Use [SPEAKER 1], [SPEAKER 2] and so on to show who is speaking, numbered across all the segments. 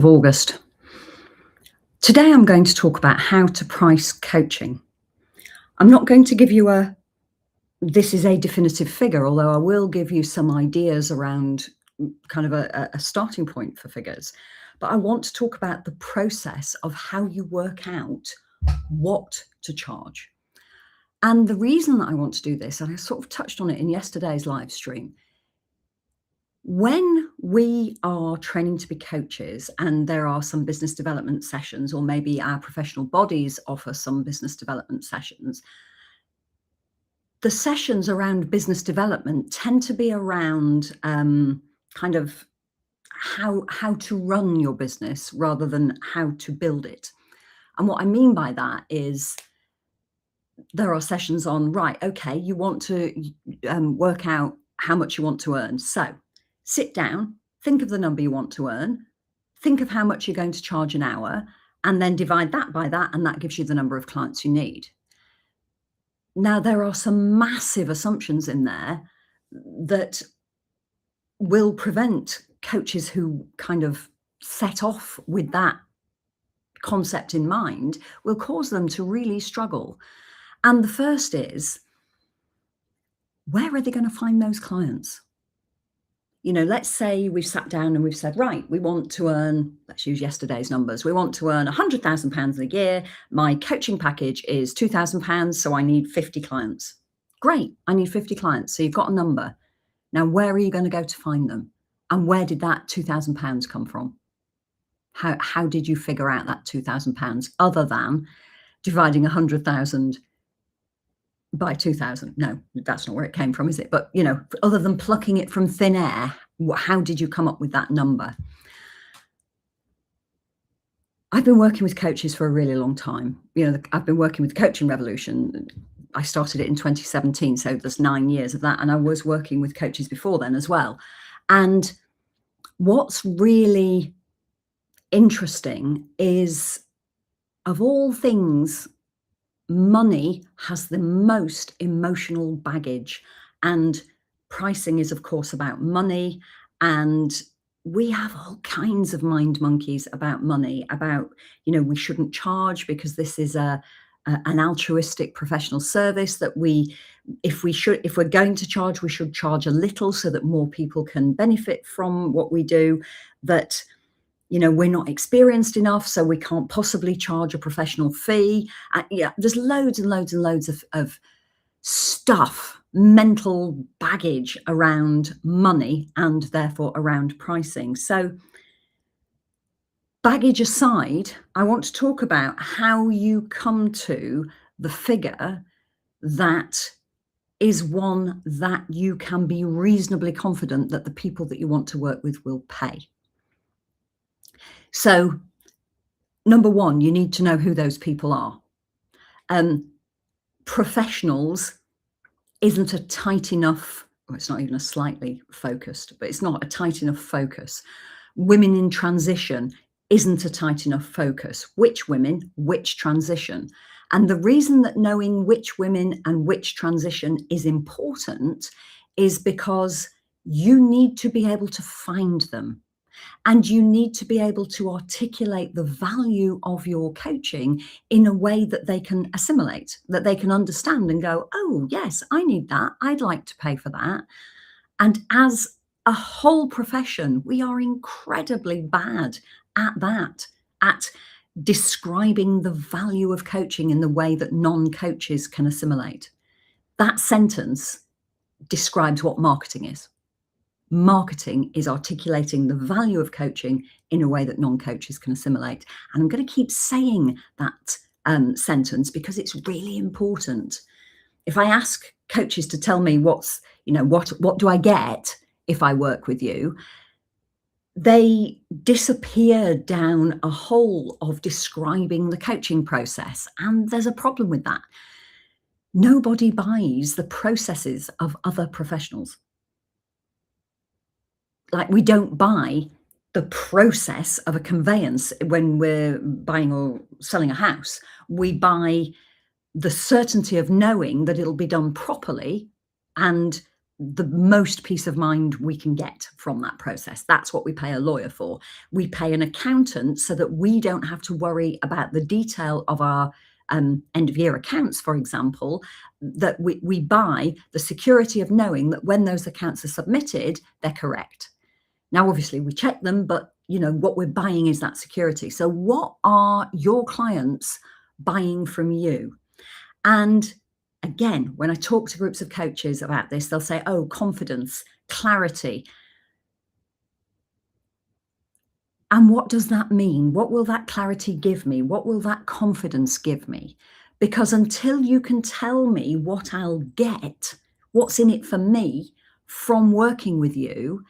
[SPEAKER 1] of August. Today I'm going to talk about how to price coaching. I'm not going to give you this is a definitive figure, although I will give you some ideas around kind of a starting point for figures. But I want to talk about the process of how you work out what to charge. And the reason that I want to do this, and I sort of touched on it in yesterday's live stream, when we are training to be coaches and there are some business development sessions, or maybe our professional bodies offer some business development sessions, the sessions around business development tend to be around kind of how to run your business rather than how to build it. And what I mean by that is there are sessions on, right, okay, you want to work out how much you want to earn. So sit down, think of the number you want to earn, think of how much you're going to charge an hour, and then divide that by that, and that gives you the number of clients you need. Now, there are some massive assumptions in there that will prevent coaches who kind of set off with that concept in mind, will cause them to really struggle. And the first is, where are they going to find those clients? You know, let's say we've sat down and we've said, right, we want to earn, let's use yesterday's numbers. We want to earn £100,000 a year. My coaching package is £2,000. So I need 50 clients. Great. I need 50 clients. So you've got a number. Now, where are you going to go to find them? And where did that £2,000 come from? How did you figure out that £2,000 other than dividing 100,000 by 2,000? No, that's not where it came from, is it? But, you know, other than plucking it from thin air, how did you come up with that number? I've been working with coaches for a really long time. You know, I've been working with the Coaching Revolution. I started it in 2017, so there's 9 years of that. And I was working with coaches before then as well. And what's really interesting is, of all things, money has the most emotional baggage, and pricing is, of course, about money. And we have all kinds of mind monkeys about money, about, you know, we shouldn't charge because this is an altruistic professional service, that if we're going to charge, we should charge a little so that more people can benefit from what we do, that, you know, we're not experienced enough, so we can't possibly charge a professional fee. Yeah, there's loads and loads and loads of stuff, mental baggage around money and therefore around pricing. So baggage aside, I want to talk about how you come to the figure that is one that you can be reasonably confident that the people that you want to work with will pay. So, number one, you need to know who those people are. Professionals isn't a tight enough, or it's not even a slightly focused, but it's not a tight enough focus. Women in transition isn't a tight enough focus. Which women, which transition? And the reason that knowing which women and which transition is important is because you need to be able to find them. And you need to be able to articulate the value of your coaching in a way that they can assimilate, that they can understand and go, oh, yes, I need that. I'd like to pay for that. And as a whole profession, we are incredibly bad at that, at describing the value of coaching in the way that non-coaches can assimilate. That sentence describes what marketing is. Marketing is articulating the value of coaching in a way that non-coaches can assimilate. And I'm going to keep saying that sentence because it's really important. If I ask coaches to tell me what do I get if I work with you, they disappear down a hole of describing the coaching process. And there's a problem with that. Nobody buys the processes of other professionals. Like, we don't buy the process of a conveyance when we're buying or selling a house. We buy the certainty of knowing that it'll be done properly and the most peace of mind we can get from that process. That's what we pay a lawyer for. We pay an accountant so that we don't have to worry about the detail of our end of year accounts, for example, that we buy the security of knowing that when those accounts are submitted, they're correct. Now, obviously, we check them, but what we're buying is that security. So what are your clients buying from you? And again, when I talk to groups of coaches about this, they'll say, oh, confidence, clarity. And what does that mean? What will that clarity give me? What will that confidence give me? Because until you can tell me what I'll get, what's in it for me from working with you,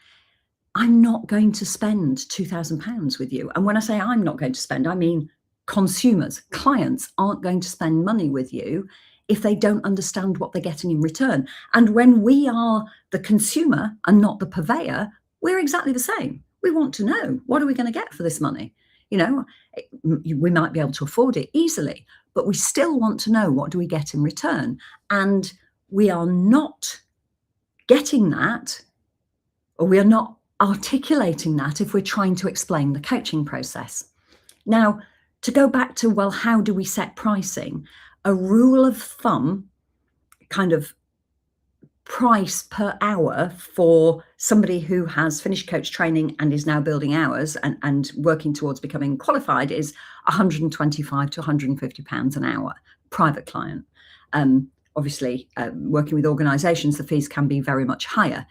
[SPEAKER 1] I'm not going to spend £2,000 with you. And when I say I'm not going to spend, I mean consumers, clients aren't going to spend money with you if they don't understand what they're getting in return. And when we are the consumer and not the purveyor, we're exactly the same. We want to know, what are we going to get for this money? We might be able to afford it easily, but we still want to know, what do we get in return? And we are not getting that, or we are not articulating that if we're trying to explain the coaching process. Now, to go back to, well, how do we set pricing? A rule of thumb, kind of price per hour for somebody who has finished coach training and is now building hours and working towards becoming qualified, is £125 to £150 an hour, private client. Obviously, working with organisations, the fees can be very much higher.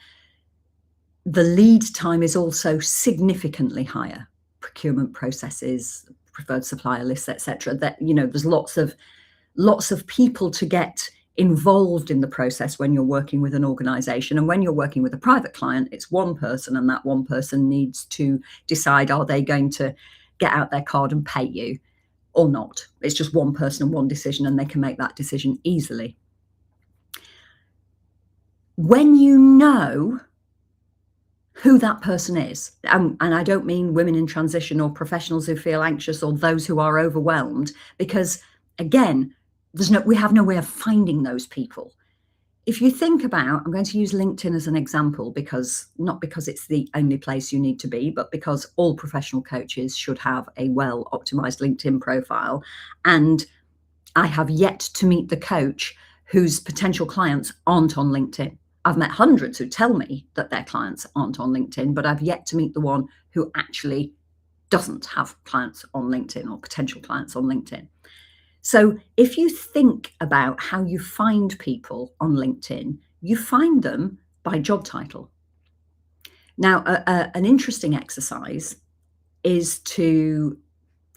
[SPEAKER 1] The lead time is also significantly higher. Procurement processes, preferred supplier lists, etc. That there's lots of people to get involved in the process when you're working with an organisation. And when you're working with a private client, it's one person, and that one person needs to decide, are they going to get out their card and pay you or not? It's just one person and one decision, and they can make that decision easily. When you know who that person is, and I don't mean women in transition or professionals who feel anxious or those who are overwhelmed, because again, we have no way of finding those people. If you think about, I'm going to use LinkedIn as an example, not because it's the only place you need to be, but because all professional coaches should have a well-optimized LinkedIn profile. And I have yet to meet the coach whose potential clients aren't on LinkedIn. I've met hundreds who tell me that their clients aren't on LinkedIn, but I've yet to meet the one who actually doesn't have clients on LinkedIn or potential clients on LinkedIn. So if you think about how you find people on LinkedIn, you find them by job title. Now, an interesting exercise is to,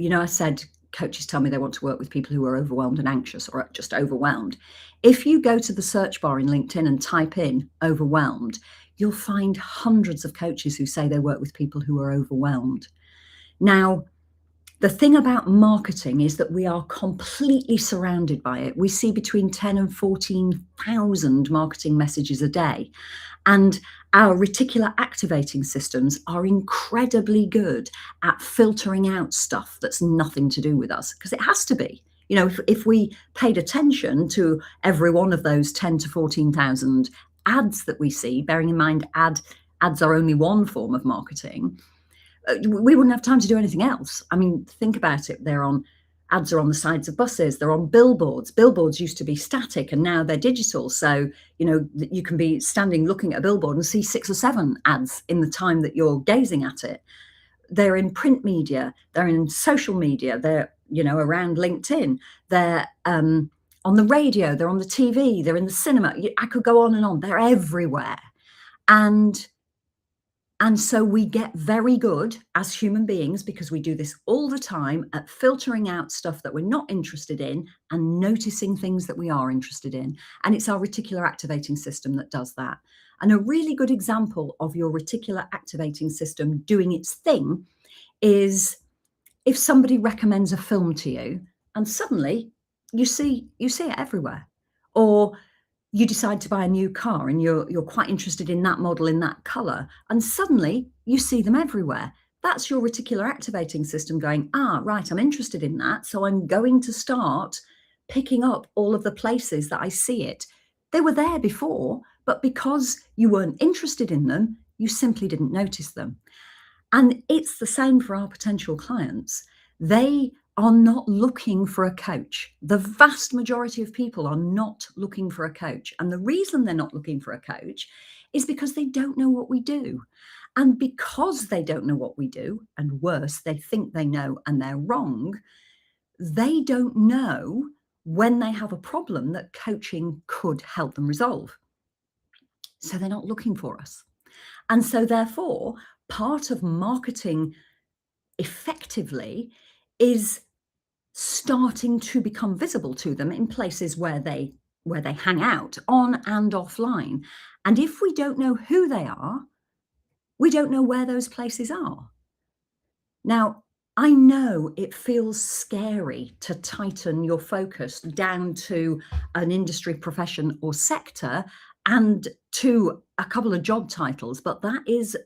[SPEAKER 1] I said coaches tell me they want to work with people who are overwhelmed and anxious, or just overwhelmed. If you go to the search bar in LinkedIn and type in overwhelmed, you'll find hundreds of coaches who say they work with people who are overwhelmed. Now, the thing about marketing is that we are completely surrounded by it. We see between 10 and 14,000 marketing messages a day. And our reticular activating systems are incredibly good at filtering out stuff that's nothing to do with us, because it has to be. If we paid attention to every one of those 10 to 14,000 ads that we see, bearing in mind ads are only one form of marketing, we wouldn't have time to do anything else. I mean, think about it. Ads are on the sides of buses. They're on billboards. Billboards used to be static and now they're digital. So, you can be standing looking at a billboard and see 6 or 7 ads in the time that you're gazing at it. They're in print media. They're in social media. They're, around LinkedIn. They're on the radio. They're on the TV. They're in the cinema. I could go on and on. They're everywhere. And so we get very good as human beings, because we do this all the time, at filtering out stuff that we're not interested in and noticing things that we are interested in. And it's our reticular activating system that does that. And a really good example of your reticular activating system doing its thing is if somebody recommends a film to you and suddenly you see it everywhere. Or you decide to buy a new car and you're quite interested in that model in that color, and suddenly you see them everywhere. That's your reticular activating system going, right, I'm interested in that. So I'm going to start picking up all of the places that I see it. They were there before, But because you weren't interested in them, you simply didn't notice them. And it's the same for our potential clients. They are not looking for a coach. The vast majority of people are not looking for a coach. And the reason they're not looking for a coach is because they don't know what we do. And because they don't know what we do, and worse, they think they know and they're wrong, they don't know when they have a problem that coaching could help them resolve. So they're not looking for us. And so, therefore, part of marketing effectively is starting to become visible to them in places where they hang out on and offline. And if we don't know who they are, we don't know where those places are. Now, I know it feels scary to tighten your focus down to an industry, profession, or sector and to a couple of job titles, but that is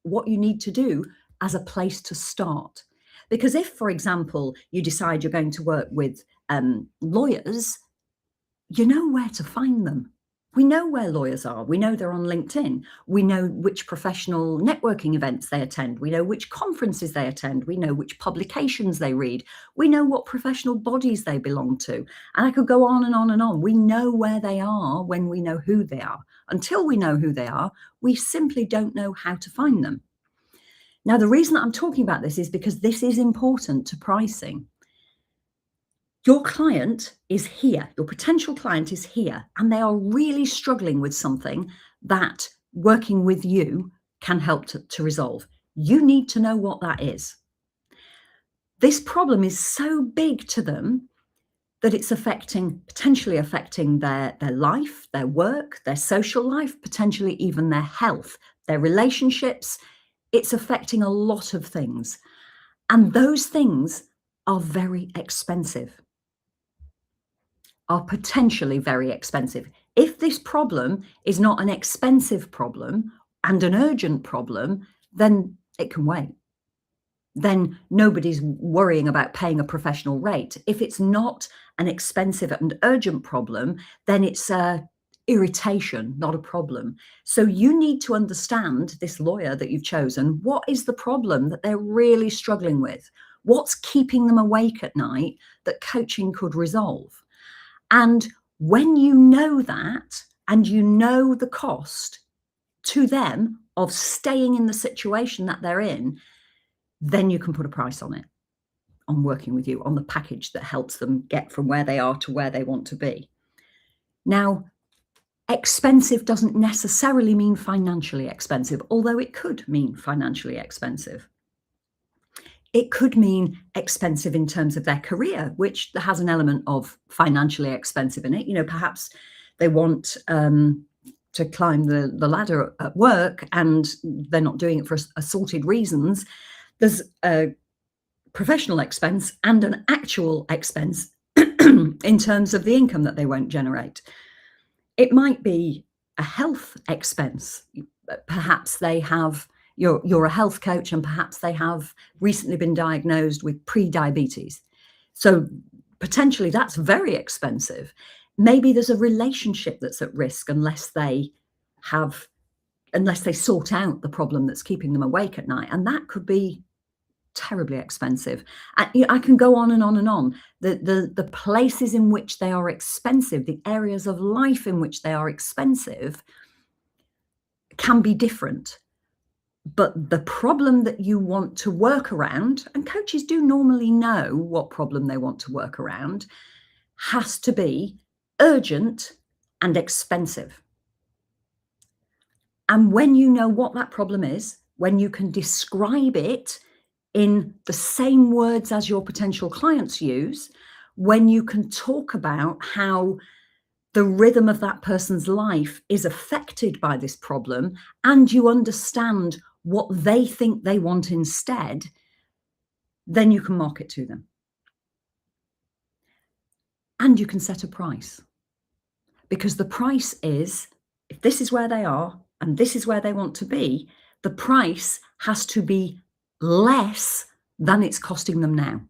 [SPEAKER 1] what you need to do as a place to start. Because if, for example, you decide you're going to work with lawyers, you know where to find them. We know where lawyers are. We know they're on LinkedIn. We know which professional networking events they attend. We know which conferences they attend. We know which publications they read. We know what professional bodies they belong to. And I could go on and on and on. We know where they are when we know who they are. Until we know who they are, we simply don't know how to find them. Now, the reason that I'm talking about this is because this is important to pricing. Your client is here, your potential client is here, and they are really struggling with something that working with you can help to resolve. You need to know what that is. This problem is so big to them that it's potentially affecting their life, their work, their social life, potentially even their health, their relationships. It's affecting a lot of things. And those things are very expensive. Are potentially very expensive. If this problem is not an expensive problem and an urgent problem, then it can wait. Then nobody's worrying about paying a professional rate. If it's not an expensive and urgent problem, then it's a irritation, not a problem. So you need to understand, this lawyer that you've chosen, what is the problem that they're really struggling with? What's keeping them awake at night that coaching could resolve? And when you know that, and you know the cost to them of staying in the situation that they're in, then you can put a price on it, on working with you, on the package that helps them get from where they are to where they want to be. Now, expensive doesn't necessarily mean financially expensive, although it could mean financially expensive. It could mean expensive in terms of their career, which has an element of financially expensive in it. You know, perhaps they want to climb the ladder at work and they're not doing it for assorted reasons. There's a professional expense and an actual expense in terms of the income that they won't generate. It might be a health expense. Perhaps they have you're a health coach and perhaps they have recently been diagnosed with pre-diabetes. So potentially that's very expensive. Maybe there's a relationship that's at risk unless they sort out the problem that's keeping them awake at night. And that could be terribly expensive. I can go on and on and on. The places in which they are expensive, the areas of life in which they are expensive can be different. But the problem that you want to work around, and coaches do normally know what problem they want to work around, has to be urgent and expensive. And when you know what that problem is, when you can describe it in the same words as your potential clients use, when you can talk about how the rhythm of that person's life is affected by this problem, and you understand what they think they want instead, then you can market to them. And you can set a price. Because the price is, if this is where they are and this is where they want to be, the price has to be less than it's costing them now.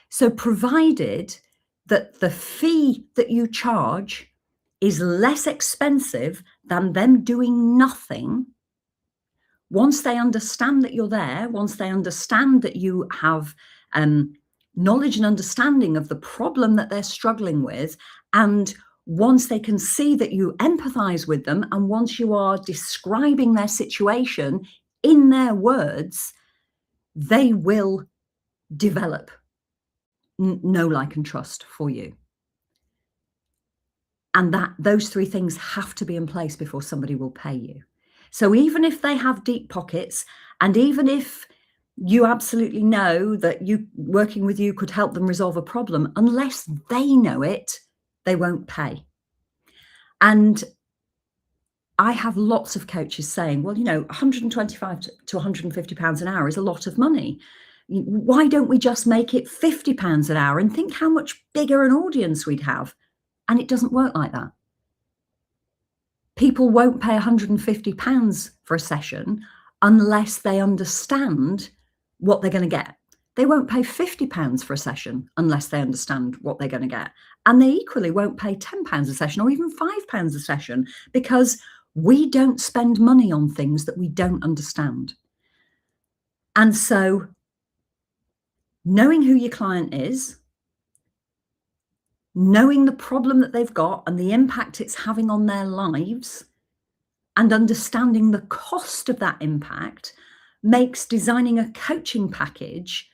[SPEAKER 1] So provided that the fee that you charge is less expensive than them doing nothing. Once they understand that you're there, once they understand that you have knowledge and understanding of the problem that they're struggling with, and once they can see that you empathize with them, and once you are describing their situation in their words, they will develop know, like, and trust for you. And that those three things have to be in place before somebody will pay you. So even if they have deep pockets, and even if you absolutely know that you working with you could help them resolve a problem, unless they know it, they won't pay. And I have lots of coaches saying, well, 125 to 150 pounds an hour is a lot of money. Why don't we just make it 50 pounds an hour and think how much bigger an audience we'd have? And it doesn't work like that. People won't pay 150 pounds for a session unless they understand what they're going to get. They won't pay 50 pounds for a session unless they understand what they're going to get. And they equally won't pay 10 pounds a session or even 5 pounds a session, because we don't spend money on things that we don't understand. And so knowing who your client is, knowing the problem that they've got and the impact it's having on their lives, and understanding the cost of that impact makes designing a coaching package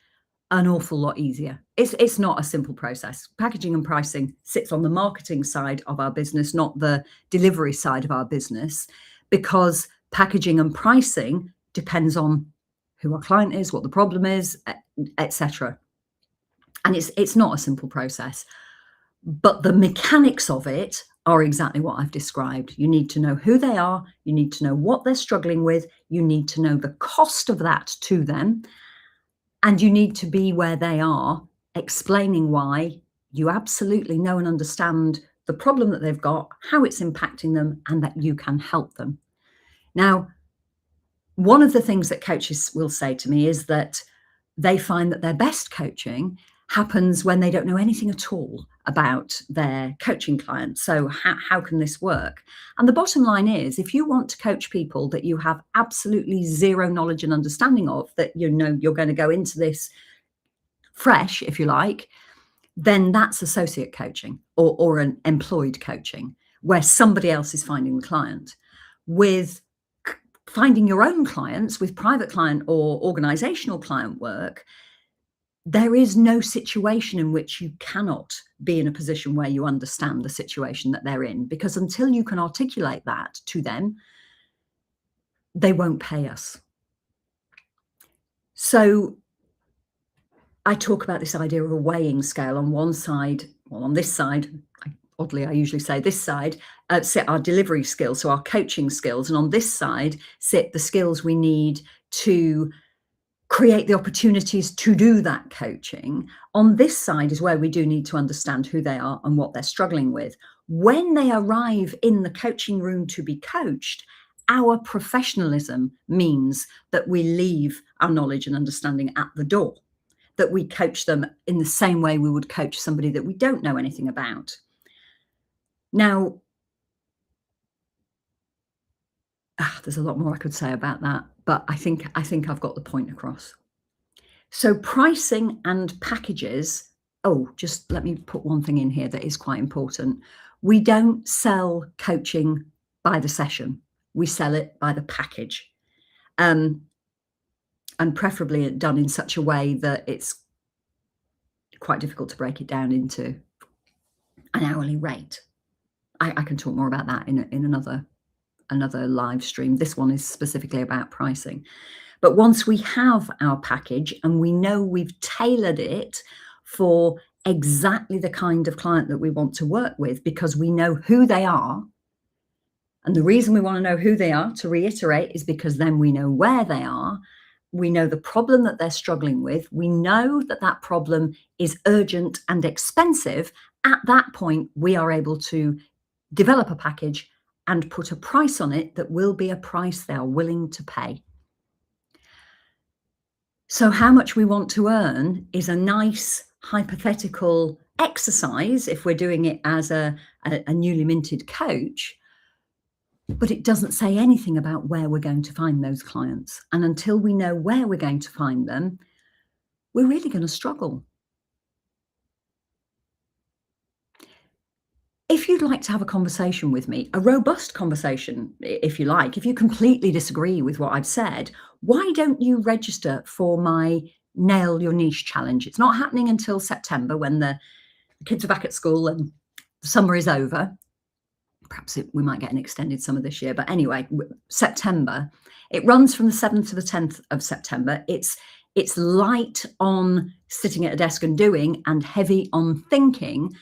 [SPEAKER 1] an awful lot easier. It's not a simple process. Packaging and pricing sits on the marketing side of our business, not the delivery side of our business, because packaging and pricing depends on who our client is, what the problem is, etc. And it's not a simple process. But the mechanics of it are exactly what I've described. You need to know who they are. You need to know what they're struggling with. You need to know the cost of that to them. And you need to be where they are, explaining why you absolutely know and understand the problem that they've got, how it's impacting them, and that you can help them. Now, one of the things that coaches will say to me is that they find that their best coaching happens when they don't know anything at all about their coaching clients. So how can this work? And the bottom line is, if you want to coach people that you have absolutely zero knowledge and understanding of, that you're going to go into this fresh, if you like, then that's associate coaching or an employed coaching, where somebody else is finding the client. With finding your own clients, with private client or organizational client work, there is no situation in which you cannot be in a position where you understand the situation that they're in, because until you can articulate that to them, they won't pay us. So I talk about this idea of a weighing scale. On one side, well, on this side, oddly, I usually say this side, sit our delivery skills, so our coaching skills. And on this side sit the skills we need to create the opportunities to do that coaching. On this side is where we do need to understand who they are and what they're struggling with. When they arrive in the coaching room to be coached, our professionalism means that we leave our knowledge and understanding at the door, that we coach them in the same way we would coach somebody that we don't know anything about. Now, there's a lot more I could say about that, but I think I've got the point across. So pricing and packages. Oh, just let me put one thing in here that is quite important. We don't sell coaching by the session. We sell it by the package. And preferably done in such a way that it's quite difficult to break it down into an hourly rate. I can talk more about that in another live stream. This one is specifically about pricing. But once we have our package and we know we've tailored it for exactly the kind of client that we want to work with, because we know who they are. And the reason we want to know who they are, to reiterate, is because then we know where they are. We know the problem that they're struggling with. We know that that problem is urgent and expensive. At that point, we are able to develop a package and put a price on it that will be a price they are willing to pay. So how much we want to earn is a nice hypothetical exercise if we're doing it as a newly minted coach. but it doesn't say anything about where we're going to find those clients. And until we know where we're going to find them, we're really going to struggle. If you'd like to have a conversation with me, a robust conversation, if you like, if you completely disagree with what I've said, why don't you register for my Nail Your Niche challenge? It's not happening until September, when the kids are back at school and the summer is over. Perhaps we might get an extended summer this year, but anyway, September. It runs from the 7th to the 10th of September. It's light on sitting at a desk and doing, and heavy on thinking.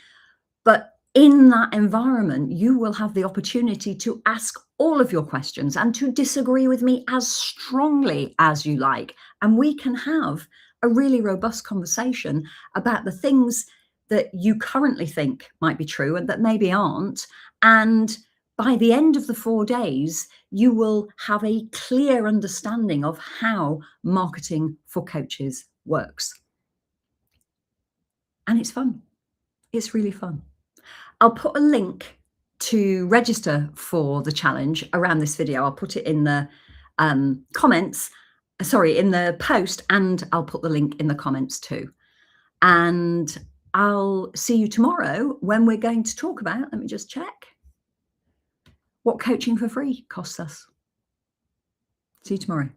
[SPEAKER 1] But in that environment, you will have the opportunity to ask all of your questions and to disagree with me as strongly as you like. And we can have a really robust conversation about the things that you currently think might be true and that maybe aren't. And by the end of the 4 days, you will have a clear understanding of how marketing for coaches works. And it's fun. It's really fun. I'll put a link to register for the challenge around this video. I'll put it in the comments, sorry, in the post, and I'll put the link in the comments too. And I'll see you tomorrow when we're going to talk about, let me just check, what coaching for free costs us. See you tomorrow.